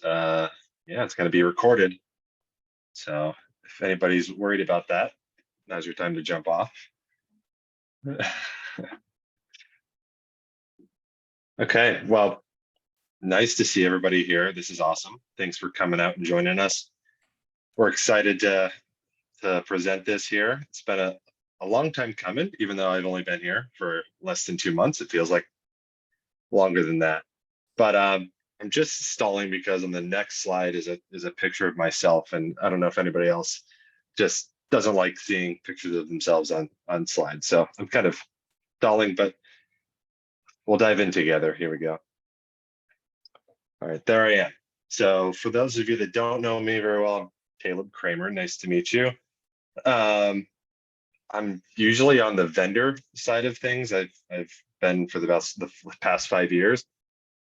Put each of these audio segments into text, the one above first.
Yeah, it's going to be recorded. So if anybody's worried about that, now's your time to jump off. Okay, well, nice to see everybody here. This is awesome. Thanks for coming out and joining us. We're excited to present this here. It's been a long time coming, even though I've only been here for less than 2 months. It feels like longer than that. But I'm just stalling because on the next slide is a picture of myself, and I don't know if anybody else just doesn't like seeing pictures of themselves on slides. So I'm kind of stalling, but we'll dive in together. Here we go. All right, there I am. So for those of you that don't know me very well, I'm Caleb Kramer. Nice to meet you. I'm usually on the vendor side of things. I've been for the past 5 years.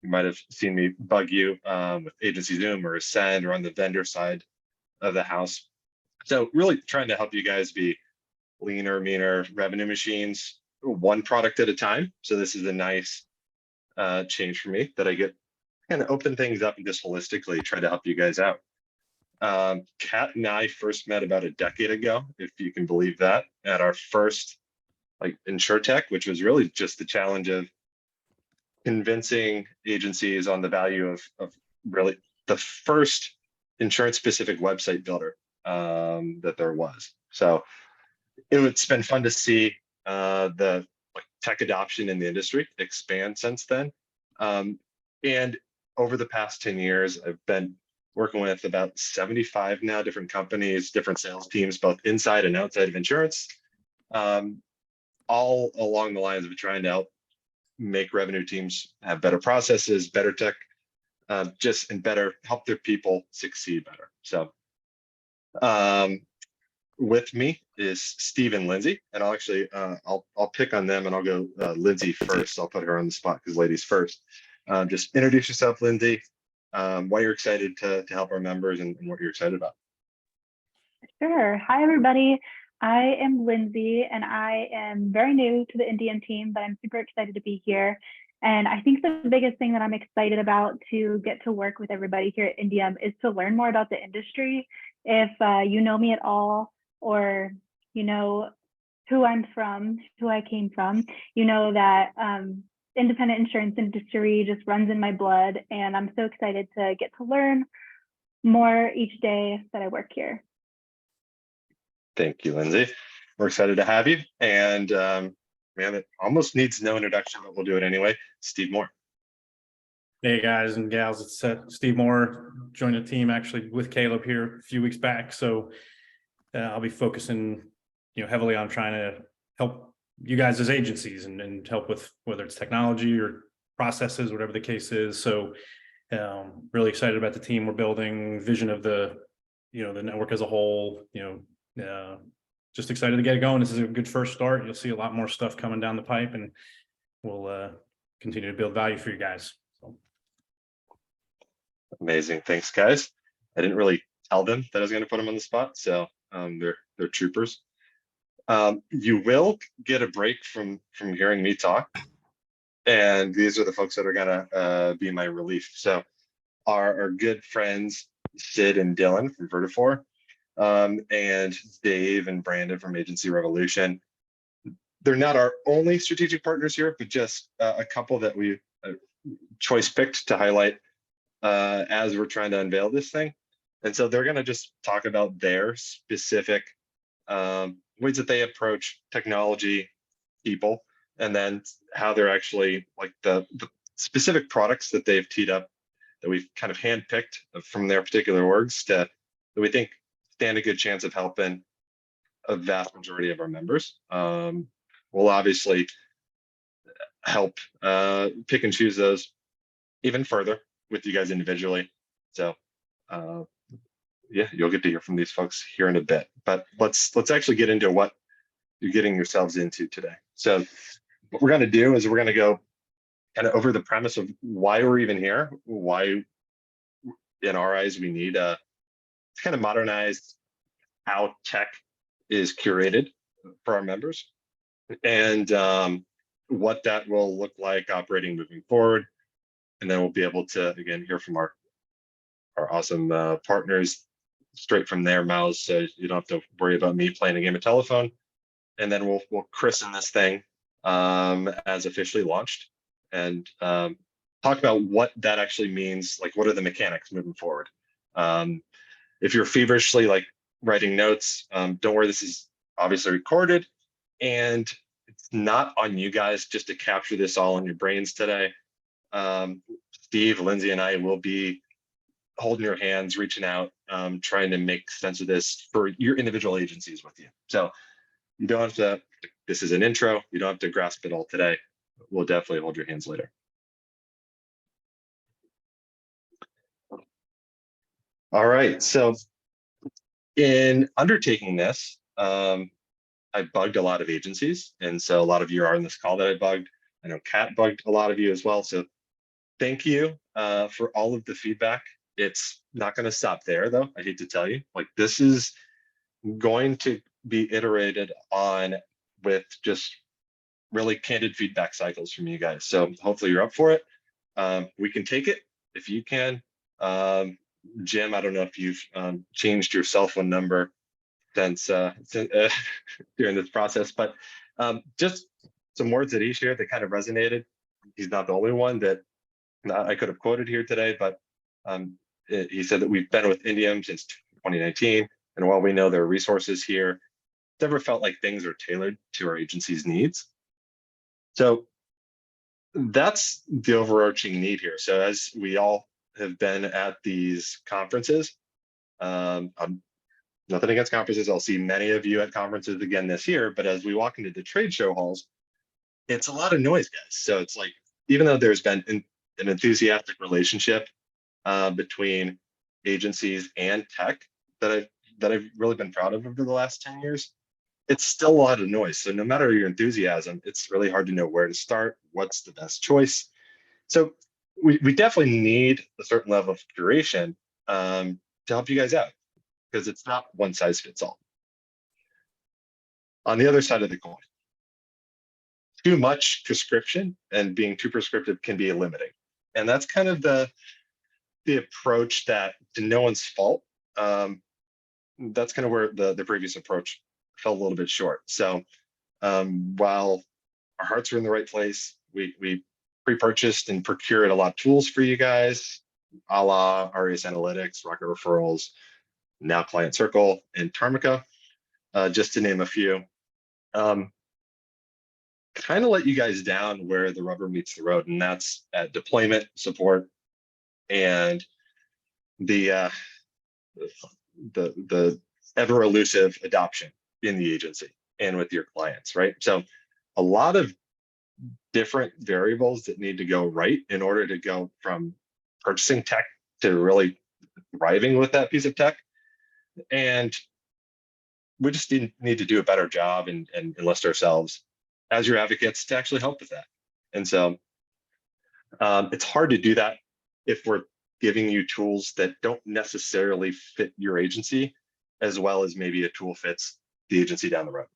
You might have seen me bug you with Agency Zoom or Ascend or on the vendor side of the house. So really trying to help you guys be leaner, meaner revenue machines, one product at a time. So this is a nice change for me that I get kind of open things up and just holistically try to help you guys out. Kat and I first met about a decade ago, if you can believe that, at our first InsurTech, which was really just the challenge of convincing agencies on the value of really the first insurance specific website builder that there was. So it's been fun to see the tech adoption in the industry expand since then. And over the past 10 years, I've been working with about 75 now different companies, different sales teams, both inside and outside of insurance, all along the lines of trying to help make revenue teams have better processes, better tech, and better help their people succeed better. So with me is Steve and Lindsay, and I'll actually I'll pick on them and I'll go Lindsay first. I'll put her on the spot because ladies first. Just introduce yourself, Lindsay, why you're excited to help our members and what you're excited about. Sure. Hi, everybody. I am Lindsay, and I am very new to the Indium team, but I'm super excited to be here. And I think the biggest thing that I'm excited about to get to work with everybody here at Indium is to learn more about the industry. If you know me at all, or you know who I'm from, who I came from, you know that independent insurance industry just runs in my blood, and I'm so excited to get to learn more each day that I work here. Thank you, Lindsay. We're excited to have you. And man, it almost needs no introduction, but we'll do it anyway. Steve Moore. Hey guys and gals, it's Steve Moore. Joined the team actually with Caleb here a few weeks back. So I'll be focusing, heavily on trying to help you guys as agencies and help with whether it's technology or processes, whatever the case is. So really excited about the team we're building, vision of the network as a whole, just excited to get it going. This is a good first start. You'll see a lot more stuff coming down the pipe, and we'll continue to build value for you guys. So. Amazing. Thanks, guys. I didn't really tell them that I was going to put them on the spot, so they're troopers. You will get a break from hearing me talk, and these are the folks that are going to be my relief. So our good friends Sid and Dylan from Vertifor, and Dave and Brandon from Agency Revolution. They're not our only strategic partners here, but just a couple that we choice picked to highlight as we're trying to unveil this thing. And so they're going to just talk about their specific ways that they approach technology, people, and then how they're actually the specific products that they've teed up that we've kind of handpicked from their particular orgs that we think stand a good chance of helping a vast majority of our members. We'll obviously help pick and choose those even further with you guys individually. So yeah, you'll get to hear from these folks here in a bit, but let's actually get into what you're getting yourselves into today. So what we're going to do is we're going to go kind of over the premise of why we're even here, why in our eyes we need to kind of modernize how tech is curated for our members, and what that will look like operating moving forward. And then we'll be able to, again, hear from our our awesome partners straight from their mouths, so you don't have to worry about me playing a game of telephone. And then we'll christen this thing as officially launched, and talk about what that actually means. Like, what are the mechanics moving forward? If you're feverishly like writing notes, don't worry. This is obviously recorded, and it's not on you guys just to capture this all in your brains today. Steve, Lindsay, and I will be holding your hands, reaching out, trying to make sense of this for your individual agencies with you. So you don't have to, this is an intro, you don't have to grasp it all today. We'll definitely hold your hands later. All right, so in undertaking this, I bugged a lot of agencies, and so a lot of you are on this call that I bugged. I know Kat bugged a lot of you as well, so thank you for all of the feedback. It's not going to stop there, though. I hate to tell you, like, this is going to be iterated on with just really candid feedback cycles from you guys. So hopefully you're up for it. We can take it if you can. Jim, I don't know if you've changed your cell phone number since during this process, but just some words that he shared that kind of resonated. He's not the only one that I could have quoted here today, but he said that we've been with Indium since 2019, and while we know there are resources here, it's never felt like things are tailored to our agency's needs. So that's the overarching need here. So as we all have been at these conferences, I'm nothing against conferences. I'll see many of you at conferences again this year, but as we walk into the trade show halls, it's a lot of noise, guys. So it's like, even though there's been an enthusiastic relationship between agencies and tech that I've really been proud of over the last 10 years, it's still a lot of noise. So no matter your enthusiasm, it's really hard to know where to start, what's the best choice. So we definitely need a certain level of curation to help you guys out, because it's not one size fits all. On the other side of the coin, too much prescription and being too prescriptive can be limiting. And that's kind of the approach that, to no one's fault, that's kind of where the previous approach fell a little bit short. So while our hearts are in the right place, we pre-purchased and procured a lot of tools for you guys, a la RES Analytics, Rocket Referrals, now Client Circle, and Tarmica, just to name a few. Kind of let you guys down where the rubber meets the road, and that's at deployment support and the ever elusive adoption in the agency and with your clients, right? So a lot of different variables that need to go right in order to go from purchasing tech to really thriving with that piece of tech. And we just need to do a better job and enlist ourselves as your advocates to actually help with that. And so it's hard to do that if we're giving you tools that don't necessarily fit your agency, as well as maybe a tool fits the agency down the road.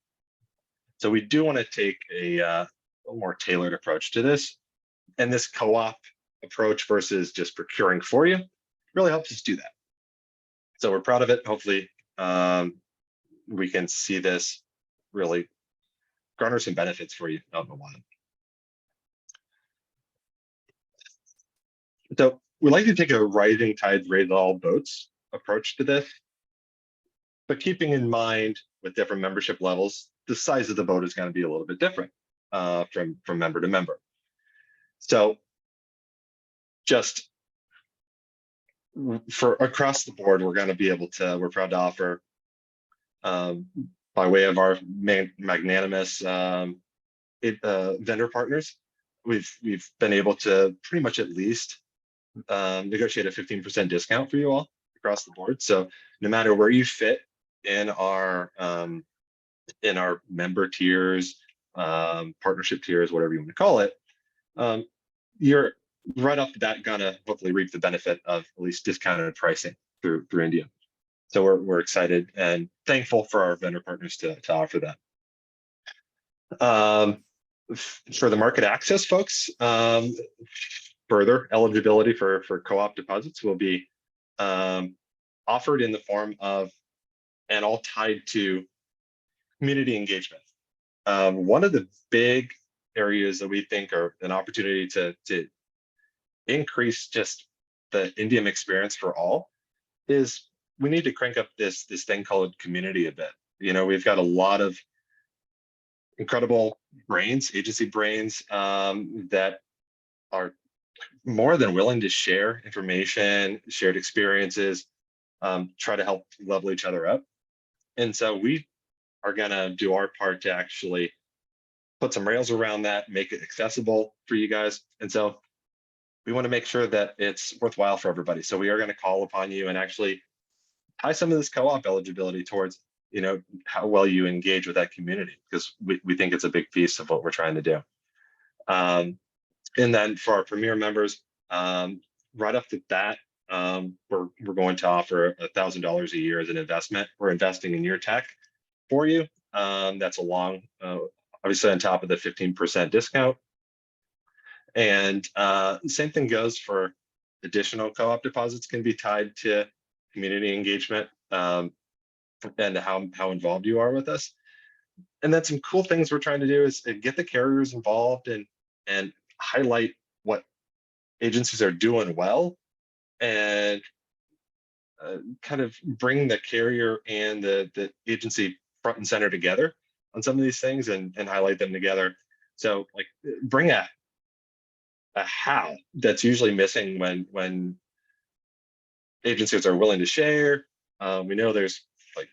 So we do want to take a more tailored approach to this. And this co-op approach versus just procuring for you really helps us do that. So we're proud of it. Hopefully we can see this really garner some benefits for you out in the wild. So we like to take a rising tides raise all boats approach to this, but keeping in mind with different membership levels, the size of the boat is going to be a little bit different from member to member. So just for across the board, we're going to be able to, we're proud to offer by way of our magnanimous vendor partners, we've been able to pretty much at least negotiate a 15% discount for you all across the board. So no matter where you fit in our member tiers, partnership tiers, whatever you want to call it, you're right off the bat gonna hopefully reap the benefit of at least discounted pricing through Indium. So we're excited and thankful for our vendor partners to offer that. For the market access folks, further eligibility for co-op deposits will be offered in the form of, and all tied to, community engagement. One of the big areas that we think are an opportunity to increase just the Indium experience for all is we need to crank up this thing called community a bit. We've got a lot of incredible brains, agency brains, that are more than willing to share information, shared experiences, try to help level each other up. And so we are going to do our part to actually put some rails around that, make it accessible for you guys. And so we want to make sure that it's worthwhile for everybody. So we are going to call upon you and actually tie some of this co-op eligibility towards, how well you engage with that community, because we think it's a big piece of what we're trying to do. And then for our Premier members, right off the bat, we're going to offer $1,000 a year as an investment. We're investing in your tech for you. That's along, obviously, on top of the 15% discount. And same thing goes for additional co-op deposits can be tied to community engagement, and how involved you are with us. And then some cool things we're trying to do is get the carriers involved and highlight what agencies are doing well, and kind of bring the carrier and the agency front and center together on some of these things, and highlight them together. So like bring a how that's usually missing when agencies are willing to share. We know there's like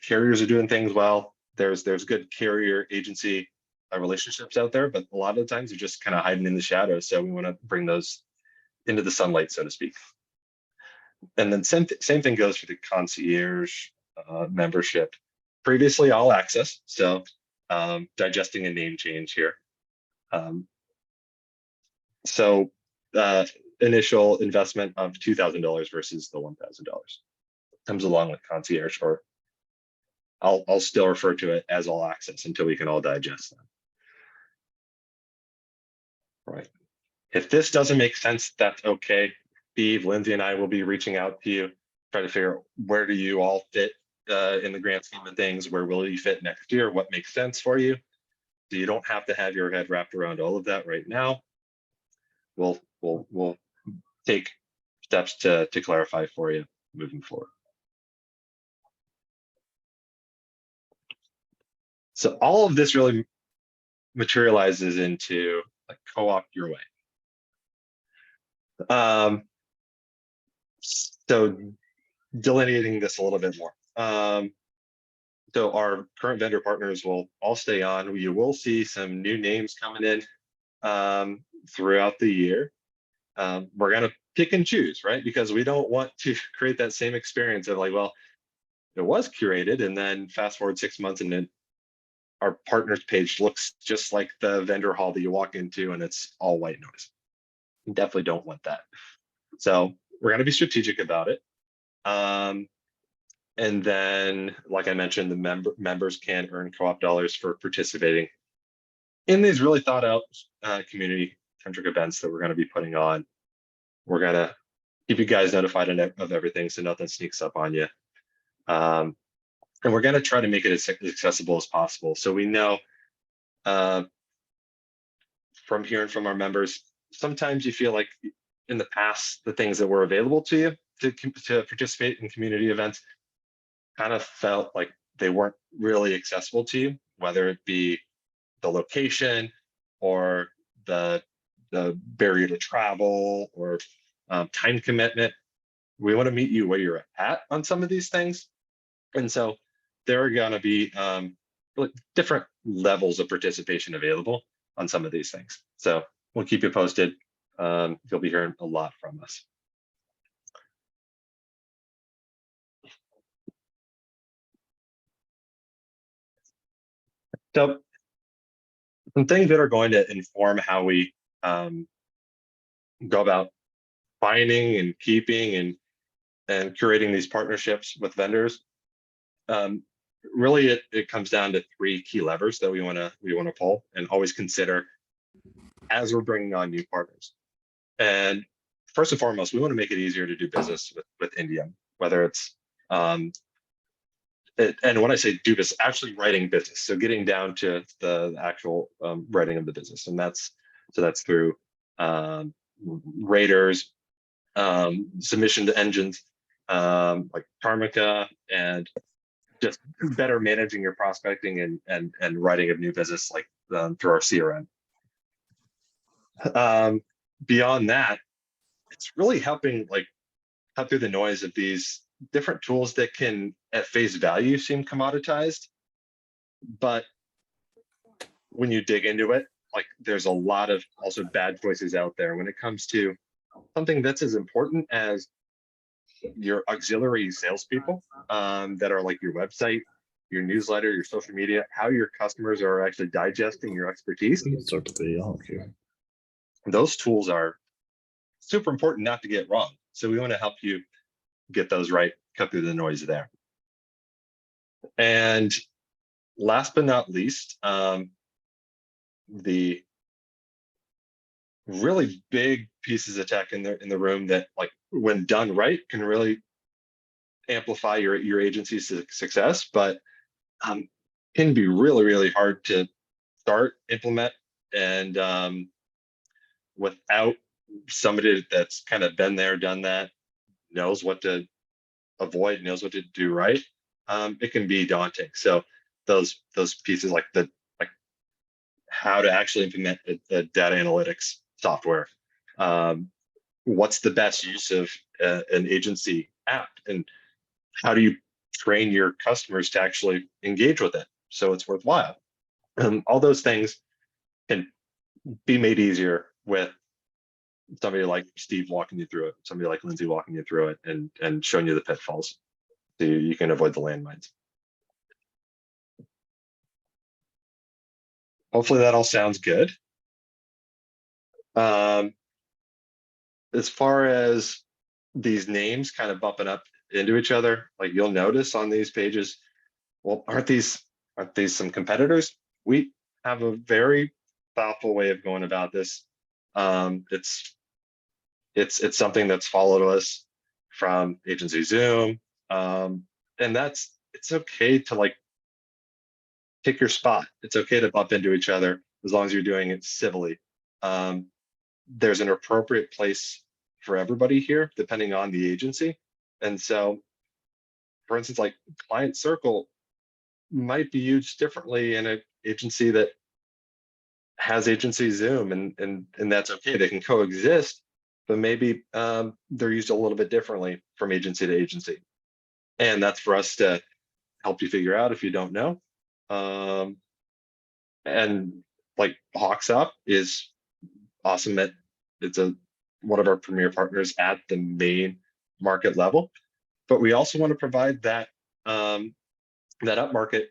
carriers are doing things well. There's good carrier agency relationships out there, but a lot of the times they're just kind of hiding in the shadows. So we want to bring those into the sunlight, so to speak. And then same thing goes for the concierge membership. Previously all access, so digesting a name change here. So initial investment of $2,000 versus the $1,000 comes along with concierge, or I'll still refer to it as all access until we can all digest them. Right. If this doesn't make sense, that's okay. Steve, Lindsay, and I will be reaching out to you, try to figure out where do you all fit in the grand scheme of things, where will you fit next year, what makes sense for you. So you don't have to have your head wrapped around all of that right now. We'll take steps to clarify for you moving forward. So all of this really materializes into a co-op your way. So delineating this a little bit more. So our current vendor partners will all stay on. You will see some new names coming in throughout the year. We're going to pick and choose, right? Because we don't want to create that same experience of like, well, it was curated, and then fast forward 6 months and then our partners page looks just like the vendor hall that you walk into and it's all white noise. You definitely don't want that. So we're going to be strategic about it. And then, like I mentioned, the members can earn co-op dollars for participating in these really thought out community-centric events that we're going to be putting on. We're going to keep you guys notified of everything so nothing sneaks up on you. And we're going to try to make it as accessible as possible. So we know from hearing from our members, sometimes you feel like in the past, the things that were available to you to participate in community events kind of felt like they weren't really accessible to you, whether it be the location or the barrier to travel or time commitment. We want to meet you where you're at on some of these things. And so there are going to be different levels of participation available on some of these things. So we'll keep you posted. You'll be hearing a lot from us. So some things that are going to inform how we go about finding and keeping and curating these partnerships with vendors. Really, it comes down to 3 key levers that we want to pull and always consider as we're bringing on new partners. And first and foremost, we want to make it easier to do business with Indium, whether it's and when I say do business, actually writing business. So getting down to the actual writing of the business, and that's through raters, submission to engines like Karmica, and just better managing your prospecting and writing of new business like through our CRM. Beyond that, it's really helping like cut through the noise of these different tools that can at face value seem commoditized, but when you dig into it, like there's a lot of also bad choices out there when it comes to something that's as important as your auxiliary salespeople that are like your website, your newsletter, your social media, how your customers are actually digesting your expertise. Those tools are super important not to get wrong. So we want to help you get those right, cut through the noise there. And last but not least, the really big pieces of tech in the room that, like, when done right, can really amplify your agency's success, but can be really hard to start, implement, and without somebody that's kind of been there, done that, knows what to avoid, knows what to do right, it can be daunting. So those pieces like how to actually implement the data analytics software, what's the best use of an agency app, and how do you train your customers to actually engage with it so it's worthwhile. All those things can be made easier with somebody like Steve walking you through it, somebody like Lindsay walking you through it, and showing you the pitfalls so you can avoid the landmines. Hopefully that all sounds good. As far as these names kind of bumping up into each other, like you'll notice on these pages, well, aren't these some competitors? We have a very thoughtful way of going about this. It's something that's followed us from Agency Zoom, and it's okay to like pick your spot. It's okay to bump into each other as long as you're doing it civilly. There's an appropriate place for everybody here, depending on the agency. And so, for instance, like client circle might be used differently in an agency that has agency Zoom, and that's okay. They can coexist, but maybe they're used a little bit differently from agency to agency. And that's for us to help you figure out if you don't know. And like Hawks Up is awesome it's one of our premier partners at the main market level, but we also want to provide that that upmarket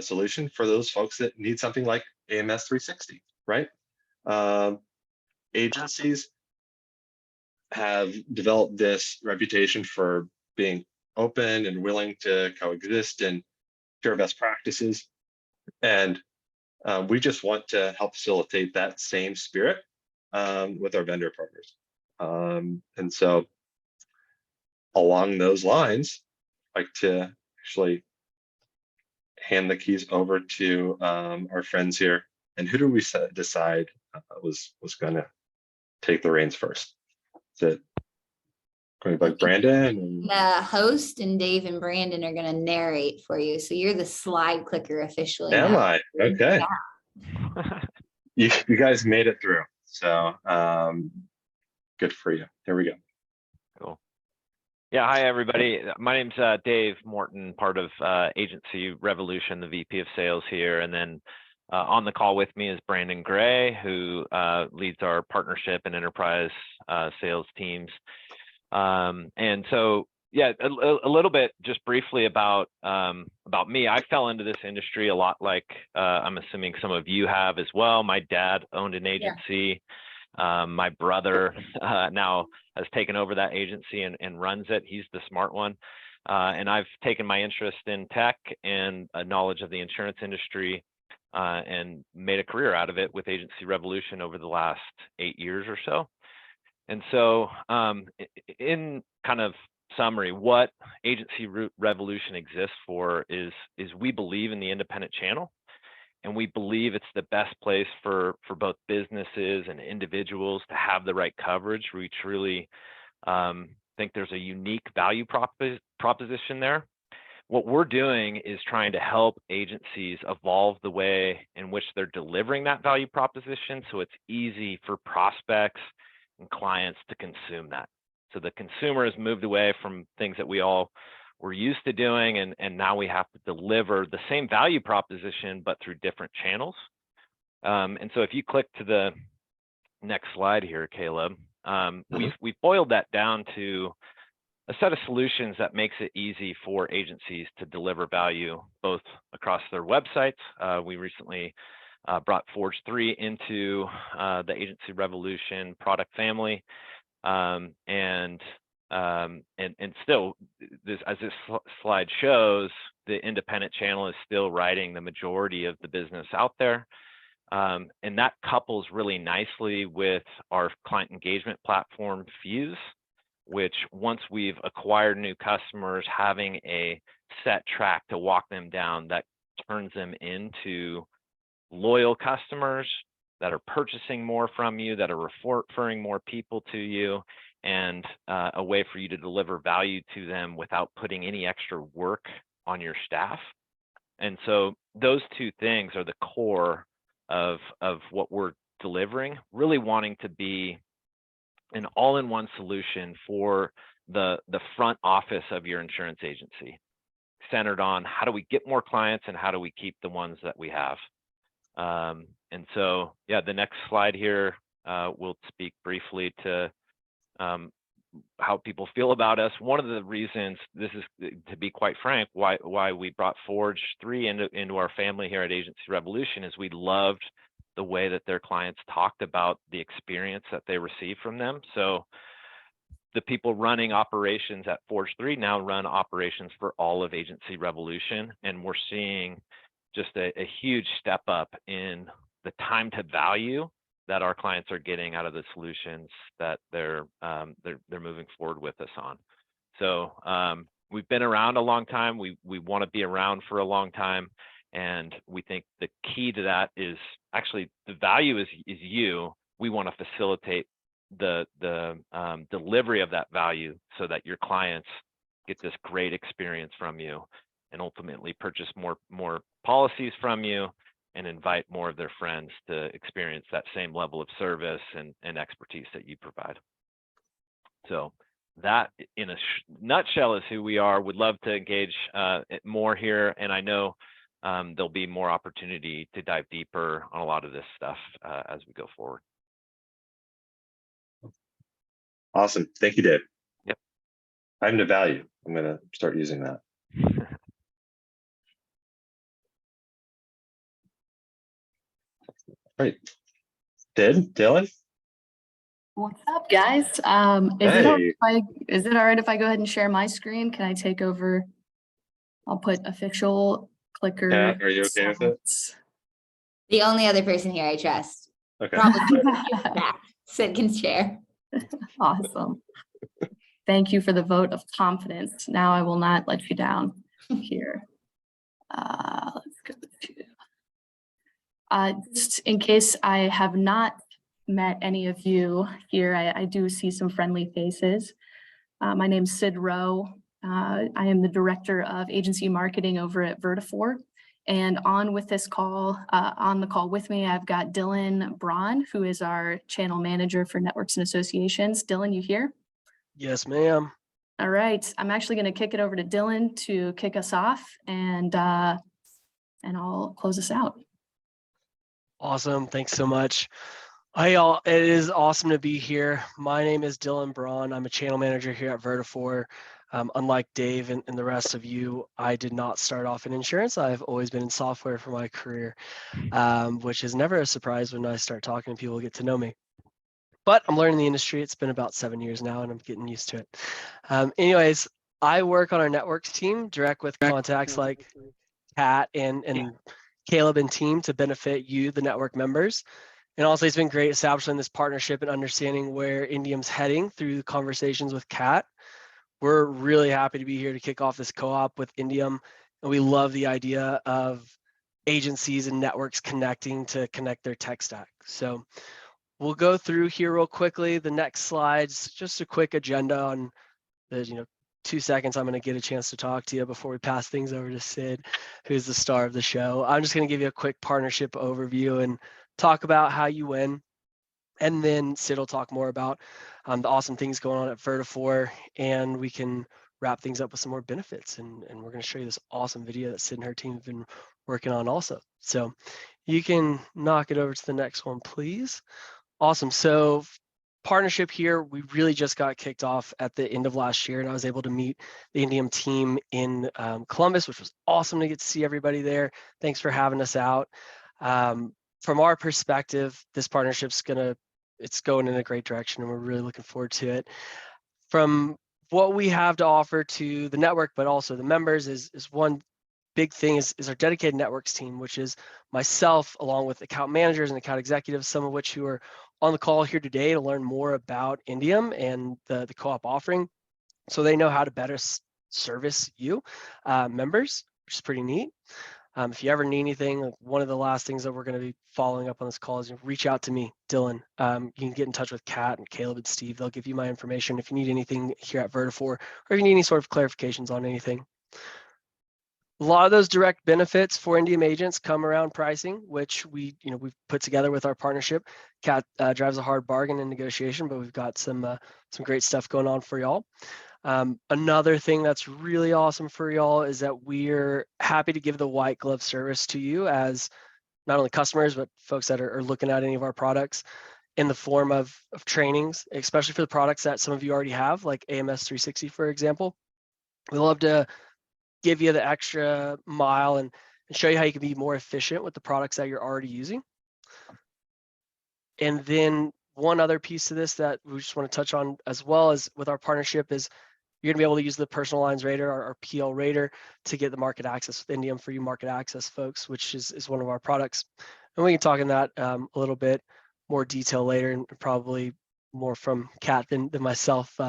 solution for those folks that need something like AMS 360, right? Agencies have developed this reputation for being open and willing to coexist and share best practices, and we just want to help facilitate that same spirit with our vendor partners. And so along those lines, I'd like to actually hand the keys over to our friends here. And who do we decide was going to take the reins first? Is it going by Brandon? The host and Dave and Brandon are going to narrate for you. So you're the slide clicker officially. Am now. I? Okay. Yeah. You guys made it through. So good for you. Here we go. Cool. Yeah, hi everybody. My name's Dave Morton, part of Agency Revolution, the VP of Sales here. And then on the call with me is Brandon Gray, who leads our partnership and enterprise sales teams. And so, yeah, a little bit just briefly about me. I fell into this industry a lot like I'm assuming some of you have as well. My dad owned an agency. Yeah. My brother now has taken over that agency and runs it. He's the smart one. And I've taken my interest in tech and a knowledge of the insurance industry and made a career out of it with Agency Revolution over the last 8 years or so. And so in kind of summary, what Agency Revolution exists for is we believe in the independent channel, and we believe it's the best place for both businesses and individuals to have the right coverage. We truly think there's a unique value proposition there. What we're doing is trying to help agencies evolve the way in which they're delivering that value proposition, so it's easy for prospects and clients to consume that. So the consumer has moved away from things that we all were used to doing, and now we have to deliver the same value proposition, but through different channels. And so if you click to the next slide here, Caleb, we've boiled that down to a set of solutions that makes it easy for agencies to deliver value both across their websites. We recently brought Forge 3 into the Agency Revolution product family, and still, as this slide shows, the independent channel is still writing the majority of the business out there. And that couples really nicely with our client engagement platform, Fuse, which once we've acquired new customers, having a set track to walk them down, that turns them into loyal customers that are purchasing more from you, that are referring more people to you, and a way for you to deliver value to them without putting any extra work on your staff. And so those two things are the core of what we're delivering, really wanting to be an all-in-one solution for the front office of your insurance agency, centered on how do we get more clients and how do we keep the ones that we have. And so, yeah, the next slide here will speak briefly to how people feel about us. One of the reasons, this is, to be quite frank, why we brought Forge 3 into our family here at Agency Revolution, is we loved the way that their clients talked about the experience that they received from them. So the people running operations at Forge 3 now run operations for all of Agency Revolution, and we're seeing just a huge step up in the time to value that our clients are getting out of the solutions that they're moving forward with us on. So we've been around a long time. We want to be around for a long time, and we think the key to that is actually the value is you. We want to facilitate the delivery of that value so that your clients get this great experience from you and ultimately purchase more policies from you and invite more of their friends to experience that same level of service and expertise that you provide. So that, in a nutshell, is who we are. Would love to engage more here, and I know there'll be more opportunity to dive deeper on a lot of this stuff as we go forward. Awesome. Thank you, Dave. Yep. Time to value. I'm going to start using that. Great. Dylan? What's up, guys? Is it all right if I go ahead and share my screen? Can I take over? I'll put official clicker. Yeah, are you okay with it? The only other person here I trust. Okay. Probably back. Sid can share. Awesome. Thank you for the vote of confidence. Now I will not let you down here. Let's go to. Just in case I have not met any of you here, I do see some friendly faces. My name's Sid Rowe. I am the director of agency marketing over at Vertifor. And on the call with me, I've got Dylan Braun, who is our channel manager for networks and associations. Dylan, you here? Yes, ma'am. All right. I'm actually going to kick it over to Dylan to kick us off, and I'll close us out. Awesome. Thanks so much. Hi, y'all. It is awesome to be here. My name is Dylan Braun. I'm a channel manager here at Vertifor. Unlike Dave and the rest of you, I did not start off in insurance. I've always been in software for my career, which is never a surprise when I start talking to people who get to know me. But I'm learning the industry. It's been about 7 years now, and I'm getting used to it. Anyways, I work on our networks team, direct with contacts like Pat and Caleb and team to benefit you, the network members. And also, it's been great establishing this partnership and understanding where Indium's heading through the conversations with Kat. We're really happy to be here to kick off this co-op with Indium. And we love the idea of agencies and networks connecting to connect their tech stack. So we'll go through here real quickly. The next slide's just a quick agenda on the 2 seconds. I'm going to get a chance to talk to you before we pass things over to Sid, who's the star of the show. I'm just going to give you a quick partnership overview and talk about how you win. And then Sid will talk more about the awesome things going on at Vertafore, and we can wrap things up with some more benefits. And we're going to show you this awesome video that Sid and her team have been working on also. So you can knock it over to the next one, please. Awesome. So partnership here, we really just got kicked off at the end of last year, and I was able to meet the Indium team in Columbus, which was awesome to get to see everybody there. Thanks for having us out. From our perspective, this partnership's it's going in a great direction, and we're really looking forward to it. From what we have to offer to the network, but also the members, is one big thing is our dedicated networks team, which is myself, along with account managers and account executives, some of which who are on the call here today to learn more about Indium and the co-op offering, so they know how to better service you members, which is pretty neat. If you ever need anything, one of the last things that we're going to be following up on this call is reach out to me, Dylan. You can get in touch with Kat and Caleb and Steve. They'll give you my information if you need anything here at Vertafore, or if you need any sort of clarifications on anything. A lot of those direct benefits for Indium agents come around pricing, which we've put together with our partnership. Kat drives a hard bargain in negotiation, but we've got some great stuff going on for y'all. Another thing that's really awesome for y'all is that we're happy to give the white glove service to you as not only customers, but folks that are looking at any of our products in the form of trainings, especially for the products that some of you already have, like AMS 360, for example. We love to give you the extra mile and show you how you can be more efficient with the products that you're already using. And then one other piece of this that we just want to touch on as well as with our partnership is you're going to be able to use the personal lines rater, our PL rater, to get the market access with Indium for you market access folks, which is one of our products. And we can talk in that a little bit more detail later, and probably more from Kat than myself.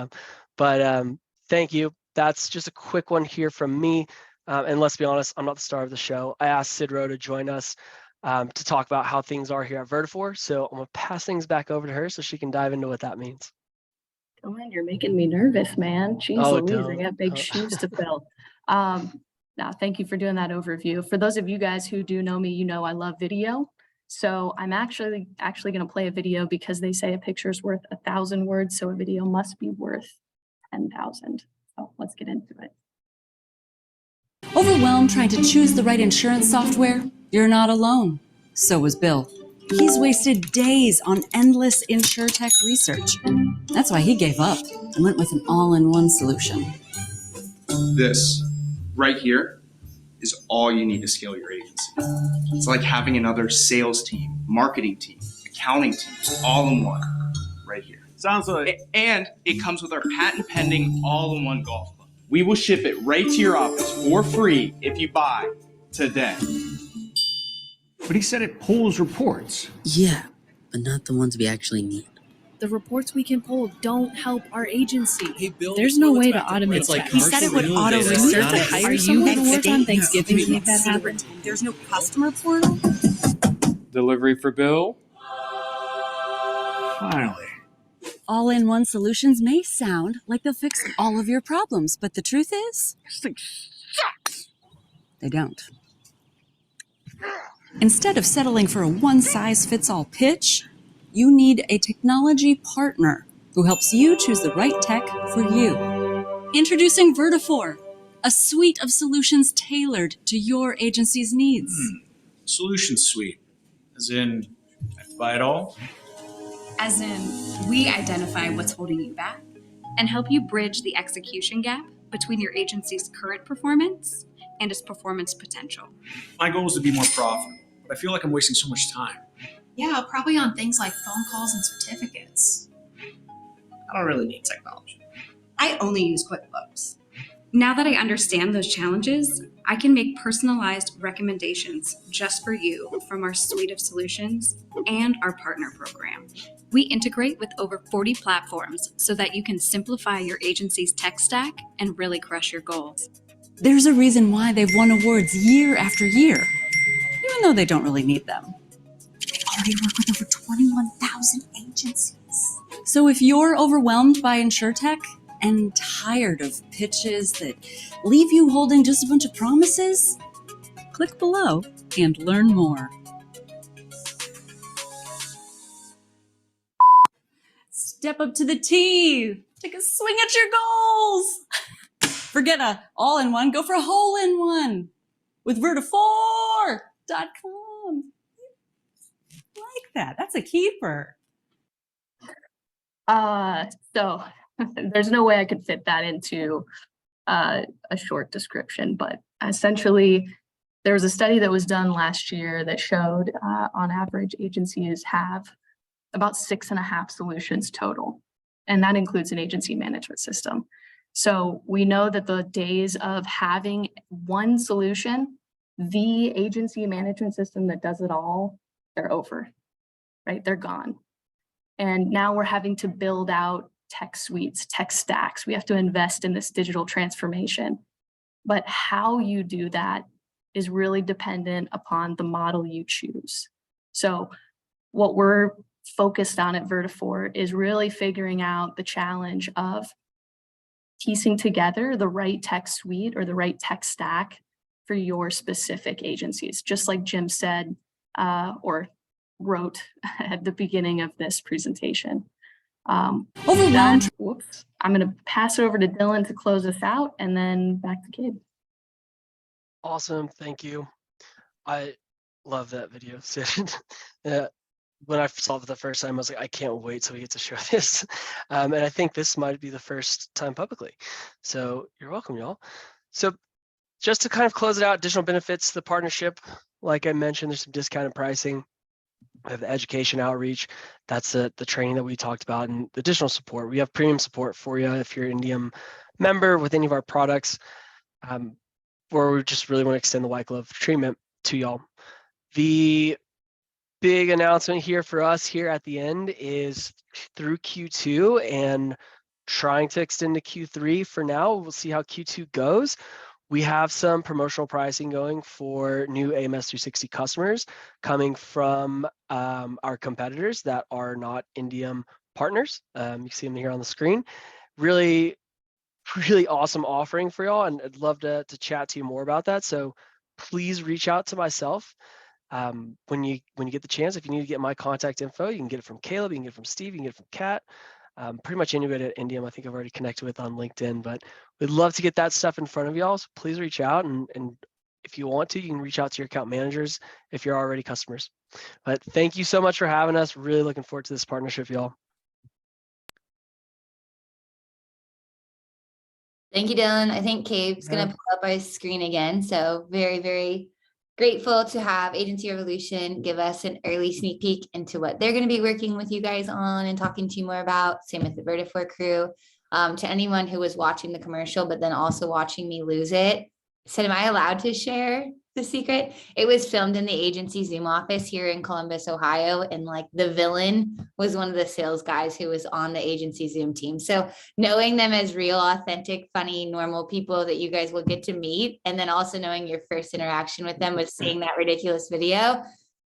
But thank you. That's just a quick one here from me. And let's be honest, I'm not the star of the show. I asked Sid Rowe to join us to talk about how things are here at Vertafore. So I'm going to pass things back over to her so she can dive into what that means. Dylan, you're making me nervous, man. Jeez Louise, I got big don't. shoes to fill. Now, thank you for doing that overview. For those of you guys who do know me, you know I love video. So I'm actually going to play a video because they say a picture is worth 1,000 words. So a video must be worth 10,000. So let's get into it. Overwhelmed trying to choose the right insurance software? You're not alone. So was Bill. He's wasted days on endless InsurTech research. That's why he gave up and went with an all-in-one solution. This right here is all you need to scale your agency. It's like having another sales team, marketing team, accounting team, all in one right here. Sounds like. And it comes with our patent pending all-in-one golf club. We will ship it right to your office for free if you buy today. But he said it pulls reports. Yeah, but not the ones we actually need. The reports we can pull don't help our agency. There's no way to automate that. He said it would auto-research to hire someone to work on Thanksgiving to make that happen. There's no customer portal? Delivery for Bill? Finally. All-in-one solutions may sound like they'll fix all of your problems, but the truth is, This thing sucks. they don't. Instead of settling for a one-size-fits-all pitch, you need a technology partner who helps you choose the right tech for you. Introducing Vertafore, a suite of solutions tailored to your agency's needs. Solution suite. As in, I have to buy it all? As in, we identify what's holding you back and help you bridge the execution gap between your agency's current performance and its performance potential. My goal is to be more profitable, but I feel like I'm wasting so much time. Yeah, probably on things like phone calls and certificates. I don't really need technology. I only use QuickBooks. Now that I understand those challenges, I can make personalized recommendations just for you from our suite of solutions and our partner program. We integrate with over 40 platforms so that you can simplify your agency's tech stack and really crush your goals. There's a reason why they've won awards year after year, even though they don't really need them. They already work with over 21,000 agencies. So if you're overwhelmed by InsurTech and tired of pitches that leave you holding just a bunch of promises, click below and learn more. Step up to the tee. Take a swing at your goals. Forget a all-in-one, go for a hole-in-one with vertifor.com. Like that. That's a keeper. So there's no way I could fit that into a short description, but essentially there was a study that was done last year that showed on average agencies have about 6.5 solutions total, and that includes an agency management system. So we know that the days of having one solution, the agency management system that does it all, they're over, right? They're gone. And now we're having to build out tech suites, tech stacks. We have to invest in this digital transformation. But how you do that is really dependent upon the model you choose. So what we're focused on at Vertifor is really figuring out the challenge of piecing together the right tech suite or the right tech stack for your specific agencies, just like Jim said or wrote at the beginning of this presentation. Overwhelmed. Whoops. I'm going to pass it over to Dylan to close us out and then back to Gabe. Awesome. Thank you. I love that video, Sid. When I saw it the first time, I was like, I can't wait till we get to show this. And I think this might be the first time publicly. So you're welcome, y'all. So just to kind of close it out, additional benefits, the partnership, like I mentioned, there's some discounted pricing. We have the education outreach. That's the training that we talked about, and the additional support. We have premium support for you if you're an Indium member with any of our products, where we just really want to extend the white glove treatment to y'all. The big announcement here for us here at the end is through Q2 and trying to extend to Q3 for now. We'll see how Q2 goes. We have some promotional pricing going for new AMS 360 customers coming from our competitors that are not Indium partners. You can see them here on the screen. Really awesome offering for y'all, and I'd love to chat to you more about that. So please reach out to myself when you get the chance. If you need to get my contact info, you can get it from Caleb, you can get it from Steve, you can get it from Kat. Pretty much anybody at Indium I think I've already connected with on LinkedIn, but we'd love to get that stuff in front of y'all. So please reach out, and if you want to, you can reach out to your account managers if you're already customers. But thank you so much for having us. Really looking forward to this partnership, y'all. Thank you, Dylan. I think Cabe's going to pull up our screen again. So very, very grateful to have Agency Revolution give us an early sneak peek into what they're going to be working with you guys on and talking to you more about. Same with the Vertifor crew. To anyone who was watching the commercial, but then also watching me lose it, said, am I allowed to share the secret? It was filmed in the agency Zoom office here in Columbus, Ohio. And like the villain was one of the sales guys who was on the agency Zoom team. So knowing them as real, authentic, funny, normal people that you guys will get to meet. And then also knowing your first interaction with them was seeing that ridiculous video,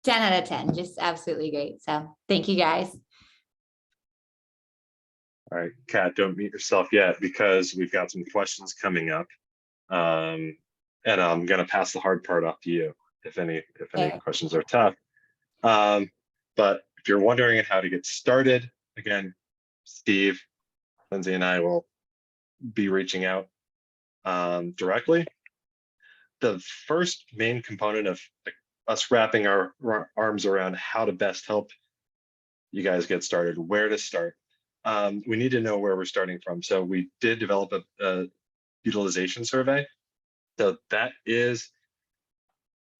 10 out of 10, just absolutely great. So thank you guys. All right, Kat, don't mute yourself yet because we've got some questions coming up. And I'm going to pass the hard part off to you if any questions are tough. But if you're wondering how to get started, again, Steve, Lindsay, and I will be reaching out directly. The first main component of us wrapping our arms around how to best help you guys get started, where to start. We need to know where we're starting from. So we did develop a utilization survey. So that is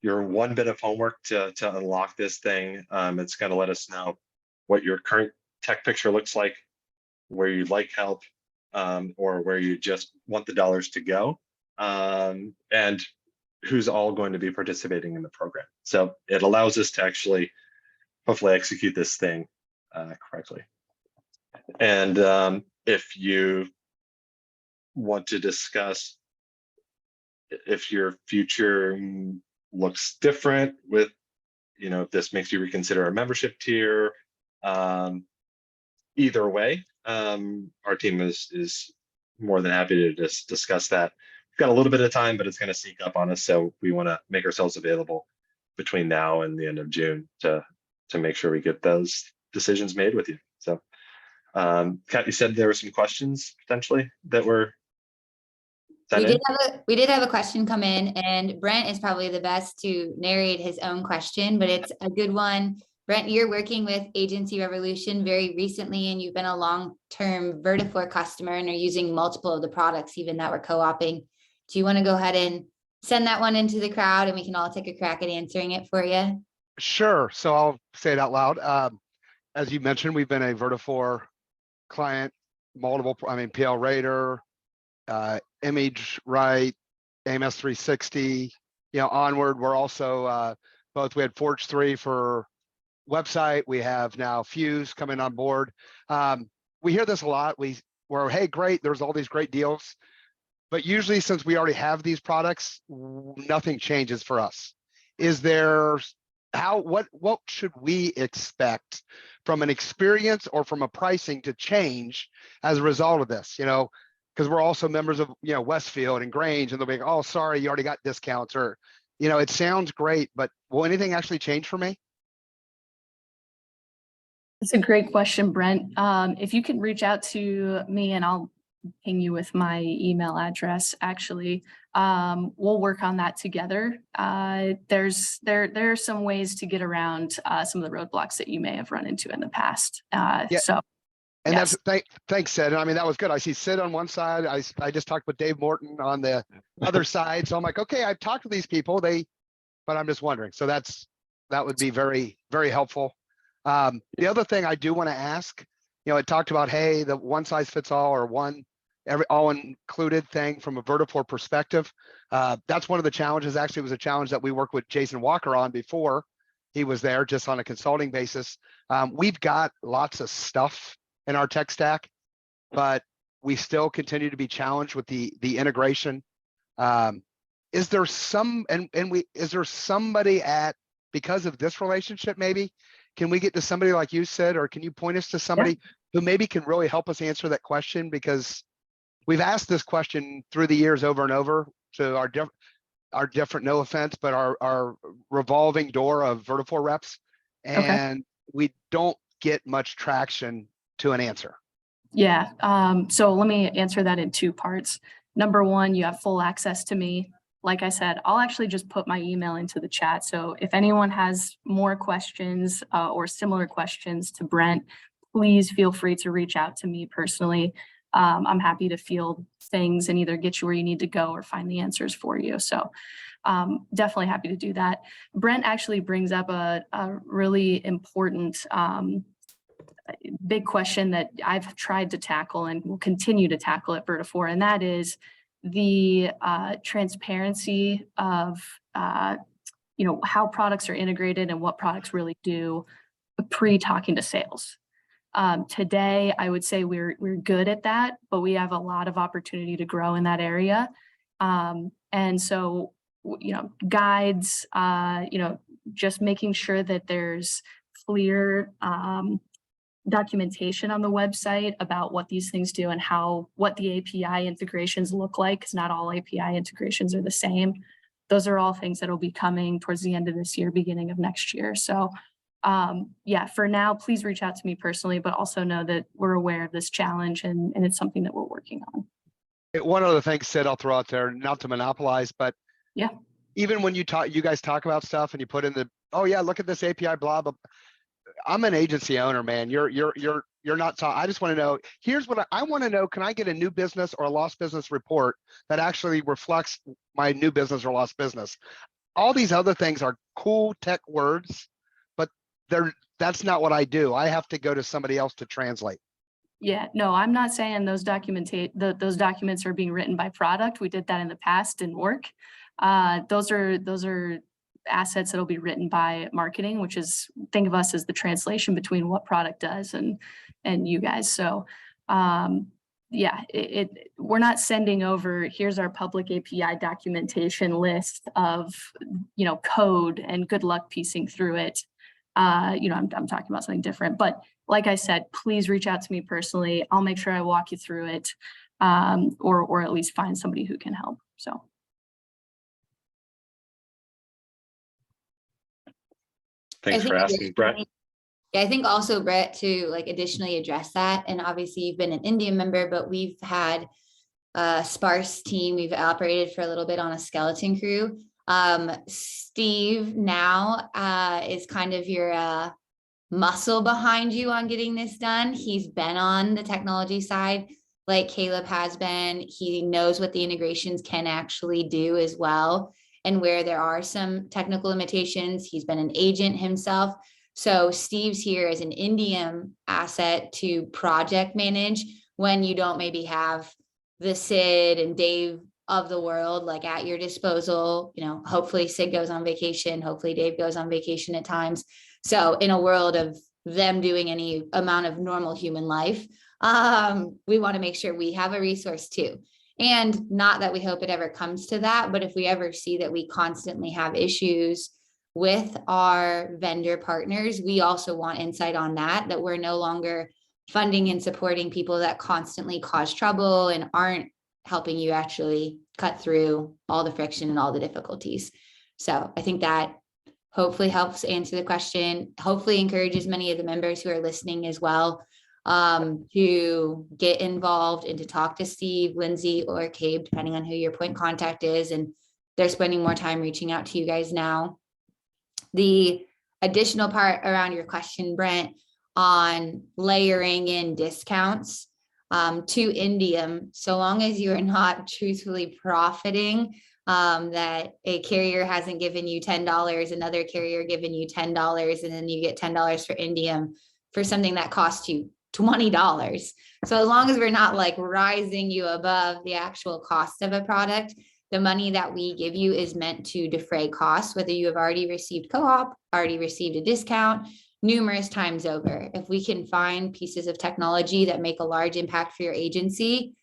your one bit of homework to unlock this thing. It's going to let us know what your current tech picture looks like, where you'd like help, or where you just want the dollars to go, and who's all going to be participating in the program. So it allows us to actually hopefully execute this thing correctly. And if you want to discuss if your future looks different with, if this makes you reconsider a membership tier, either way, our team is more than happy to just discuss that. We've got a little bit of time, but it's going to sneak up on us, so we want to make ourselves available between now and the end of June to make sure we get those decisions made with you. So, Kat, you said there were some questions potentially that were sent in. We did have a question come in, and Brent is probably the best to narrate his own question, but it's a good one. Brent, you're working with Agency Revolution very recently, and you've been a long-term Vertafore customer and are using multiple of the products even that we're co-oping. Do you want to go ahead and send that one into the crowd, and we can all take a crack at answering it for you? Sure. So I'll say it out loud. As you mentioned, we've been a Vertafore client, PL Rater, Image Right, AMS 360, onward. We're also both, we had Forge 3 for website. We have now Fuse coming on board. We hear this a lot. We're, hey, great, there's all these great deals. But usually, since we already have these products, nothing changes for us. Is there, what should we expect from an experience or from a pricing to change as a result of this? Because we're also members of, Westfield and Grange, and they'll be like, oh, sorry, you already got discounts, or, it sounds great, but will anything actually change for me? It's a great question, Brent. If you can reach out to me, and I'll ping you with my email address, actually, we'll work on that together. There are some ways to get around some of the roadblocks that you may have run into in the past. So. And yes. Thanks, Sid. I mean, that was good. I see Sid on one side. I just talked with Dave Morton on the other side. So I'm like, okay, I've talked to these people, but I'm just wondering. So that would be very, very helpful. The other thing I do want to ask, it talked about, hey, the one size fits all, or all included thing from a Vertafore perspective. That's one of the challenges. Actually, it was a challenge that we worked with Jason Walker on before he was there, just on a consulting basis. We've got lots of stuff in our tech stack, but we still continue to be challenged with the integration. Is there somebody because of this relationship, maybe, can we get to somebody like you said, or can you point us to somebody who maybe can really help us answer that question? Because we've asked this question through the years over and over to our different, no offense, but our revolving door of Vertafore reps, and we don't get much traction to an answer. Yeah. So let me answer that in two parts. Number one, you have full access to me. Like I said, I'll actually just put my email into the chat. So if anyone has more questions or similar questions to Brent, please feel free to reach out to me personally. I'm happy to field things and either get you where you need to go or find the answers for you. So definitely happy to do that. Brent actually brings up a really important big question that I've tried to tackle and will continue to tackle at Vertafore, and that is the transparency of how products are integrated and what products really do pre-talking to sales. Today, I would say we're good at that, but we have a lot of opportunity to grow in that area. And so, guides, just making sure that there's clear documentation on the website about what these things do and what the API integrations look like, because not all API integrations are the same. Those are all things that will be coming towards the end of this year, beginning of next year. So for now, please reach out to me personally, but also know that we're aware of this challenge and it's something that we're working on. One other thing, Sid, I'll throw out there, not to monopolize, but even when you guys talk about stuff and you put in look at this API, blah, blah. I'm an agency owner, man. You're not talking. I just want to know, here's what I want to know. Can I get a new business or a lost business report that actually reflects my new business or lost business? All these other things are cool tech words, but that's not what I do. I have to go to somebody else to translate. Yeah, no, I'm not saying those documents are being written by product. We did that in the past, didn't work. Those are assets that'll be written by marketing, which is, think of us as the translation between what product does and you guys. So yeah, we're not sending over, here's our public API documentation list of, code and good luck piecing through it. I'm talking about something different, but like I said, please reach out to me personally. I'll make sure I walk you through it, or at least find somebody who can help. So. Thanks for asking, Brett. Yeah, I think also, Brett, to like additionally address that, and obviously you've been an Indium member, but we've had a sparse team. We've operated for a little bit on a skeleton crew. Steve now is kind of your muscle behind you on getting this done. He's been on the technology side like Caleb has been. He knows what the integrations can actually do as well, and where there are some technical limitations. He's been an agent himself. So Steve's here as an Indium asset to project manage when you don't maybe have the Sid and Dave of the world like at your disposal. Hopefully Sid goes on vacation. Hopefully Dave goes on vacation at times. So in a world of them doing any amount of normal human life, we want to make sure we have a resource too. And not that we hope it ever comes to that, but if we ever see that we constantly have issues with our vendor partners, we also want insight on that we're no longer funding and supporting people that constantly cause trouble and aren't helping you actually cut through all the friction and all the difficulties. So I think that hopefully helps answer the question, hopefully encourages many of the members who are listening as well to get involved and to talk to Steve, Lindsay, or Cabe, depending on who your point contact is. And they're spending more time reaching out to you guys now. The additional part around your question, Brent, on layering in discounts to Indium, so long as you are not truthfully profiting, that a carrier hasn't given you $10, another carrier given you $10, and then you get $10 for Indium for something that costs you $20. So as long as we're not like rising you above the actual cost of a product, the money that we give you is meant to defray costs, whether you have already received co-op, already received a discount numerous times over. If we can find pieces of technology that make a large impact for your agency,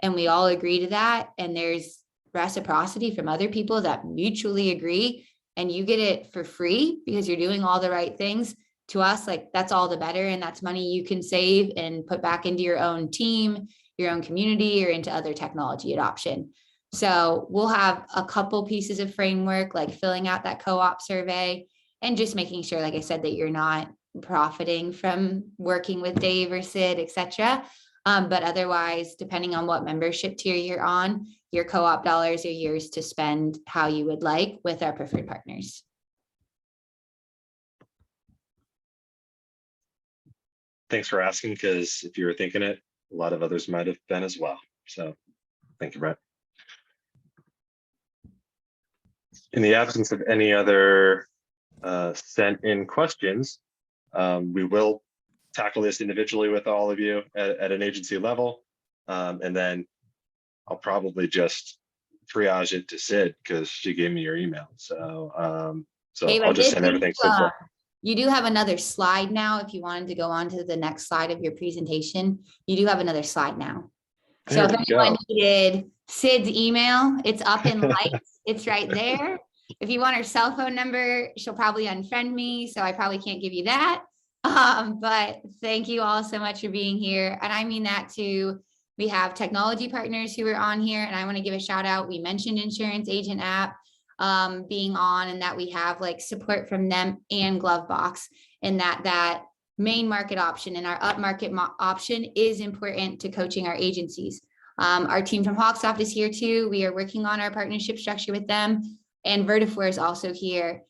and we all agree to that, and there's reciprocity from other people that mutually agree, and you get it for free because you're doing all the right things, to us, like that's all the better. And that's money you can save and put back into your own team, your own community, or into other technology adoption. So we'll have a couple pieces of framework, like filling out that co-op survey and just making sure, like I said, that you're not profiting from working with Dave or Sid, etc. But otherwise, depending on what membership tier you're on, your co-op dollars are yours to spend how you would like with our preferred partners. Thanks for asking, because if you were thinking it, a lot of others might have been as well. So thank you, Brett. In the absence of any other sent in questions, we will tackle this individually with all of you at an agency level. And then I'll probably just triage it to Sid because she gave me your email. So, Dave, I'll just send everything simple. You do have another slide now. If you wanted to go on to the next slide of your presentation, you do have another slide now. So if anyone needed Sid's email, it's up in lights. It's right there. If you want her cell phone number, she'll probably unfriend me, so I probably can't give you that. But thank you all so much for being here. And I mean that too. We have technology partners who are on here, and I want to give a shout out. We mentioned Insurance Agent app being on, and that we have like support from them and Glovebox, and that main market option and our upmarket option is important to coaching our agencies. Our team from Hawksoft is here too. We are working on our partnership structure with them, and Vertifor is also here.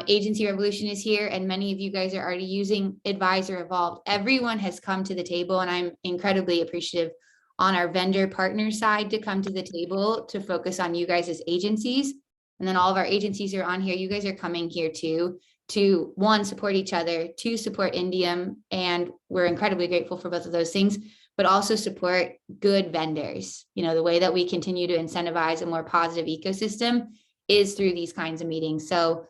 Agency Revolution is here, and many of you guys are already using Advisor Evolved. Everyone has come to the table, and I'm incredibly appreciative on our vendor partner side to come to the table to focus on you guys as agencies. And then all of our agencies are on here. You guys are coming here too, to one, support each other, two, support Indium. And we're incredibly grateful for both of those things, but also support good vendors. You know, the way that we continue to incentivize a more positive ecosystem is through these kinds of meetings. So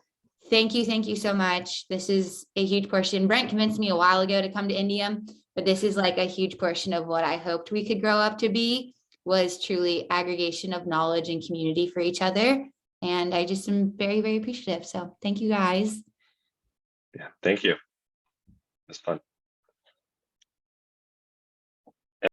thank you so much. This is a huge portion. Brent convinced me a while ago to come to Indium, but this is like a huge portion of what I hoped we could grow up to be, was truly aggregation of knowledge and community for each other. And I just am very, very appreciative. So thank you guys. Yeah, thank you. It's fun.